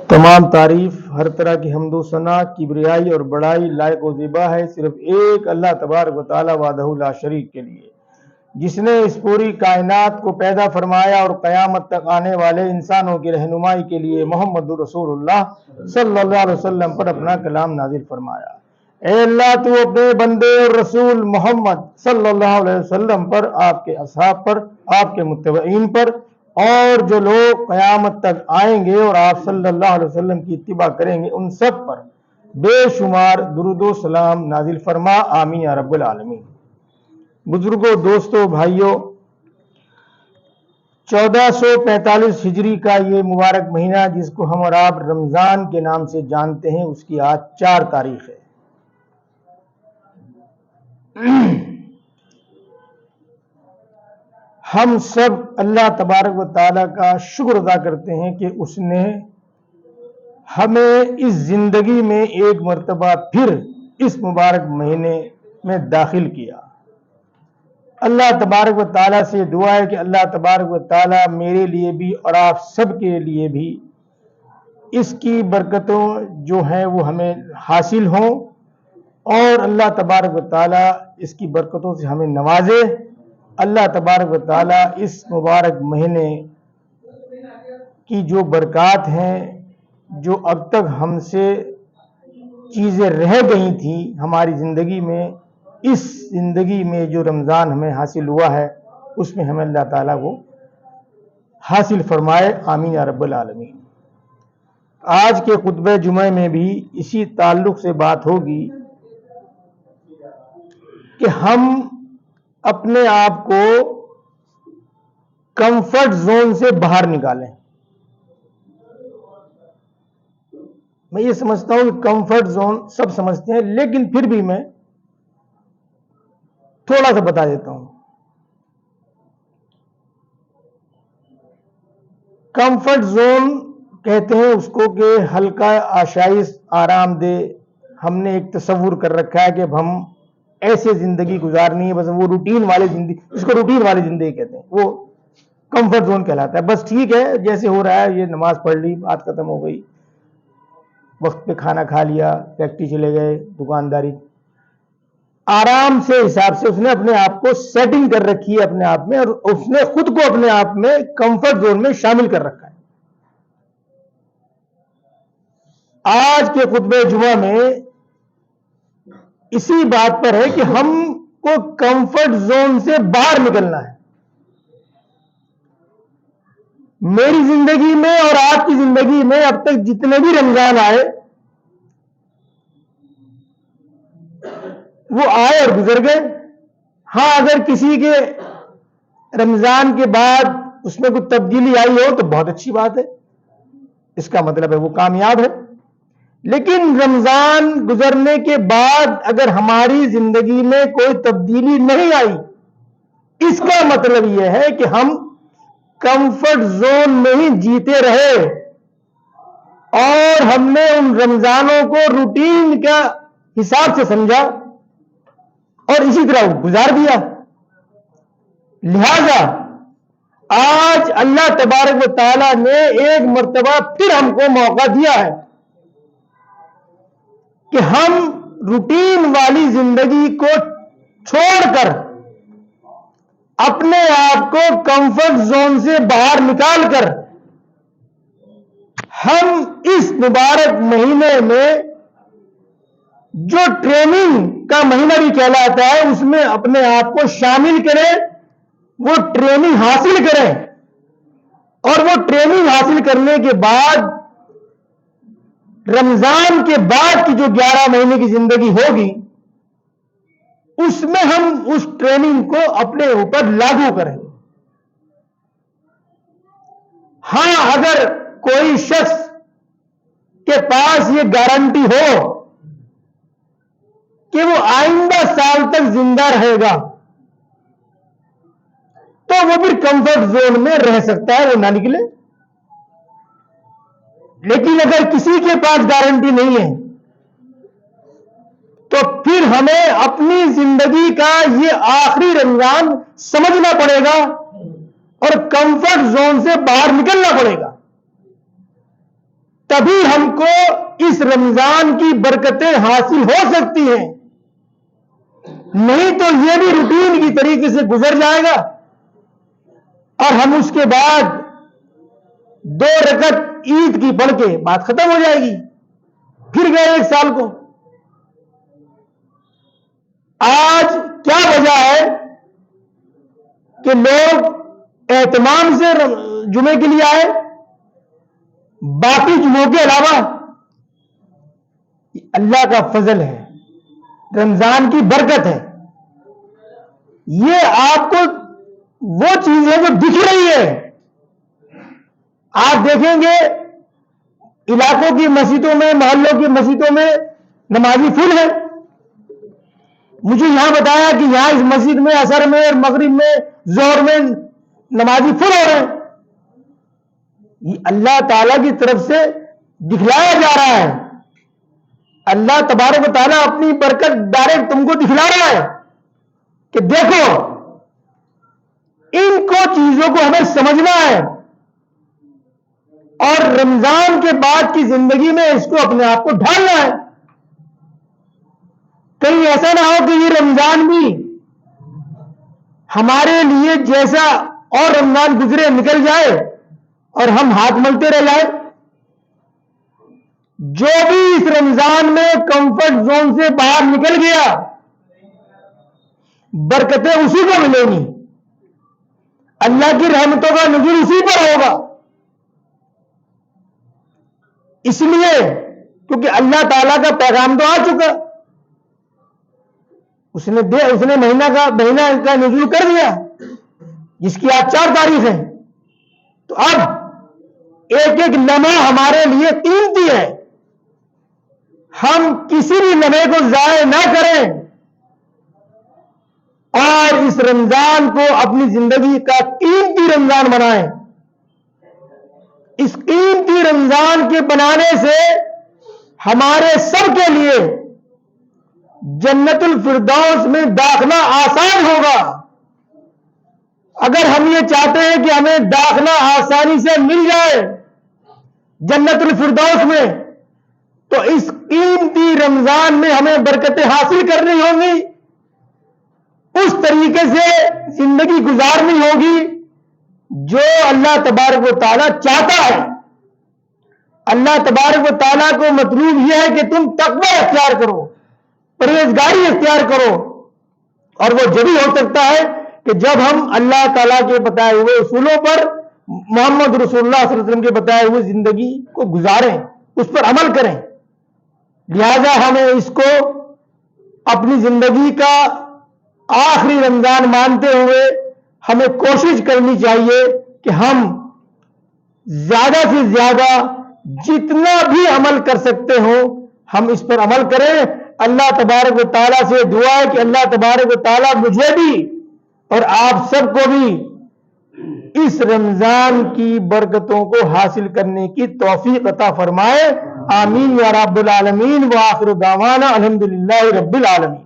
تمام تعریف، ہر طرح کی حمد و ثنا، کبریائی اور بڑائی لائق و زیبا ہے صرف ایک اللہ تبارک و تعالی وحدہ لا شریک کے لیے، جس نے اس پوری کائنات کو پیدا فرمایا اور قیامت تک آنے والے انسانوں کی رہنمائی کے لیے محمد رسول اللہ صلی اللہ علیہ وسلم پر اپنا کلام نازل فرمایا۔ اے اللہ، تو اپنے بندے اور رسول محمد صلی اللہ علیہ وسلم پر، آپ کے اصحاب پر، آپ کے متبعین پر اور جو لوگ قیامت تک آئیں گے اور آپ صلی اللہ علیہ وسلم کی اتباع کریں گے ان سب پر بے شمار درود و سلام نازل فرما، آمین یا رب العالمین۔ بزرگوں، دوستوں، بھائیوں، 1445 ہجری کا یہ مبارک مہینہ جس کو ہم اور آپ رمضان کے نام سے جانتے ہیں، اس کی آج 4 تاریخ ہے۔ ہم سب اللہ تبارک و تعالیٰ کا شکر ادا کرتے ہیں کہ اس نے ہمیں اس زندگی میں ایک مرتبہ پھر اس مبارک مہینے میں داخل کیا۔ اللہ تبارک و تعالیٰ سے دعا ہے کہ اللہ تبارک و تعالیٰ میرے لیے بھی اور آپ سب کے لیے بھی اس کی برکتوں جو ہیں وہ ہمیں حاصل ہوں، اور اللہ تبارک و تعالیٰ اس کی برکتوں سے ہمیں نوازے۔ اللہ تبارک و تعالیٰ اس مبارک مہینے کی جو برکات ہیں، جو اب تک ہم سے چیزیں رہ گئی تھیں ہماری زندگی میں، اس زندگی میں جو رمضان ہمیں حاصل ہوا ہے اس میں ہمیں اللہ تعالیٰ کو حاصل فرمائے، آمین یا رب العالمین۔ آج کے خطبہ جمعہ میں بھی اسی تعلق سے بات ہوگی کہ ہم اپنے آپ کو کمفرٹ زون سے باہر نکالیں۔ میں یہ سمجھتا ہوں کہ کمفرٹ زون سب سمجھتے ہیں، لیکن پھر بھی میں تھوڑا سا بتا دیتا ہوں۔ کمفرٹ زون کہتے ہیں اس کو کہ ہلکا، آشائش، آرام دہ۔ ہم نے ایک تصور کر رکھا ہے کہ اب ہم ایسے زندگی گزارنی ہے، بس وہ روٹین والی زندگی، اس کو روٹین والی زندگی کہتے ہیں، وہ کمفرٹ زون کہلاتا ہے۔ بس ٹھیک ہے، جیسے ہو رہا ہے، یہ نماز پڑھ لی، بات ختم ہو گئی، وقت پہ کھانا کھا لیا، فیکٹری چلے گئے، دکانداری، آرام سے حساب سے اس نے اپنے آپ کو سیٹنگ کر رکھی ہے اپنے آپ میں، اور اس نے خود کو اپنے آپ میں کمفرٹ زون میں شامل کر رکھا ہے۔ آج کے خطبہ جمعہ میں اسی بات پر ہے کہ ہم کو کمفرٹ زون سے باہر نکلنا ہے۔ میری زندگی میں اور آپ کی زندگی میں اب تک جتنے بھی رمضان آئے وہ آئے اور گزر گئے۔ ہاں، اگر کسی کے رمضان کے بعد اس میں کوئی تبدیلی آئی ہو تو بہت اچھی بات ہے، اس کا مطلب ہے وہ کامیاب ہے۔ لیکن رمضان گزرنے کے بعد اگر ہماری زندگی میں کوئی تبدیلی نہیں آئی، اس کا مطلب یہ ہے کہ ہم کمفرٹ زون میں ہی جیتے رہے اور ہم نے ان رمضانوں کو روٹین کا حساب سے سمجھا اور اسی طرح گزار دیا۔ لہذا آج اللہ تبارک و تعالیٰ نے ایک مرتبہ پھر ہم کو موقع دیا ہے کہ ہم روٹین والی زندگی کو چھوڑ کر اپنے آپ کو کمفرٹ زون سے باہر نکال کر ہم اس مبارک مہینے میں جو ٹریننگ کا مہینہ بھی کہلاتا ہے اس میں اپنے آپ کو شامل کریں، وہ ٹریننگ حاصل کریں، اور وہ ٹریننگ حاصل کرنے کے بعد رمضان کے بعد کی جو 11 مہینے کی زندگی ہوگی اس میں ہم اس ٹریننگ کو اپنے اوپر لاگو کریں۔ ہاں، اگر کوئی شخص کے پاس یہ گارنٹی ہو کہ وہ آئندہ سال تک زندہ رہے گا تو وہ بھی کمفرٹ زون میں رہ سکتا ہے، وہ نہ نکلے۔ لیکن اگر کسی کے پاس گارنٹی نہیں ہے تو پھر ہمیں اپنی زندگی کا یہ آخری رمضان سمجھنا پڑے گا اور کمفرٹ زون سے باہر نکلنا پڑے گا۔ تبھی ہم کو اس رمضان کی برکتیں حاصل ہو سکتی ہیں، نہیں تو یہ بھی روٹین کی طریقے سے گزر جائے گا اور ہم اس کے بعد 2 رکعت عید کی پڑھ کے بات ختم ہو جائے گی، پھر گئے 1 سال کو۔ آج کیا وجہ ہے کہ لوگ اہتمام سے جمعے کے لیے آئے، باقی جمعوں کے علاوہ؟ اللہ کا فضل ہے، رمضان کی برکت ہے۔ یہ آپ کو وہ چیز ہے جو دکھ رہی ہے۔ آپ دیکھیں گے علاقوں کی مسجدوں میں، محلوں کی مسجدوں میں نمازی فل ہے۔ مجھے یہاں بتایا کہ یہاں اس مسجد میں عصر میں اور مغرب میں ظہر میں نمازی فل ہو رہے ہیں۔ یہ اللہ تعالیٰ کی طرف سے دکھلایا جا رہا ہے۔ اللہ تبارک و تعالیٰ اپنی برکت ڈائریکٹ تم کو دکھلا رہا ہے کہ دیکھو، ان کو چیزوں کو ہمیں سمجھنا ہے اور رمضان کے بعد کی زندگی میں اس کو اپنے آپ کو ڈھالنا ہے۔ کہیں ایسا نہ ہو کہ یہ رمضان بھی ہمارے لیے جیسا اور رمضان گزرے نکل جائے اور ہم ہاتھ ملتے رہ جائیں۔ جو بھی اس رمضان میں کمفرٹ زون سے باہر نکل گیا، برکتیں اسی کو ملیں گی، اللہ کی رحمتوں کا نزول اسی پر ہوگا۔ اس لیے کیونکہ اللہ تعالیٰ کا پیغام تو آ چکا، اس نے مہینہ کا نزول کر دیا، جس کی آج 4 تاریخ ہے۔ تو اب ایک ایک لمحہ ہمارے لیے قیمتی ہے، ہم کسی بھی لمحے کو ضائع نہ کریں اور اس رمضان کو اپنی زندگی کا قیمتی رمضان بنائیں۔ اس قیمتی رمضان کے بنانے سے ہمارے سب کے لیے جنت الفردوس میں داخلہ آسان ہوگا۔ اگر ہم یہ چاہتے ہیں کہ ہمیں داخلہ آسانی سے مل جائے جنت الفردوس میں، تو اس قیمتی رمضان میں ہمیں برکتیں حاصل کرنی ہوں گی، اس طریقے سے زندگی گزارنی ہوگی جو اللہ تبارک و تعالیٰ چاہتا ہے۔ اللہ تبارک و تعالیٰ کو مطلوب یہ ہے کہ تم تقوی اختیار کرو، پرہیزگاری اختیار کرو، اور وہ جبھی ہو سکتا ہے کہ جب ہم اللہ تعالیٰ کے بتائے ہوئے اصولوں پر، محمد رسول اللہ صلی اللہ علیہ وسلم کے بتائے ہوئے زندگی کو گزاریں، اس پر عمل کریں۔ لہذا ہمیں اس کو اپنی زندگی کا آخری رمضان مانتے ہوئے ہمیں کوشش کرنی چاہیے کہ ہم زیادہ سے زیادہ جتنا بھی عمل کر سکتے ہوں ہم اس پر عمل کریں۔ اللہ تبارک و تعالیٰ سے دعا ہے کہ اللہ تبارک و تعالیٰ مجھے بھی اور آپ سب کو بھی اس رمضان کی برکتوں کو حاصل کرنے کی توفیق عطا فرمائے۔ آمین یا رب العالمین، وآخر دعوانا الحمدللہ رب العالمین۔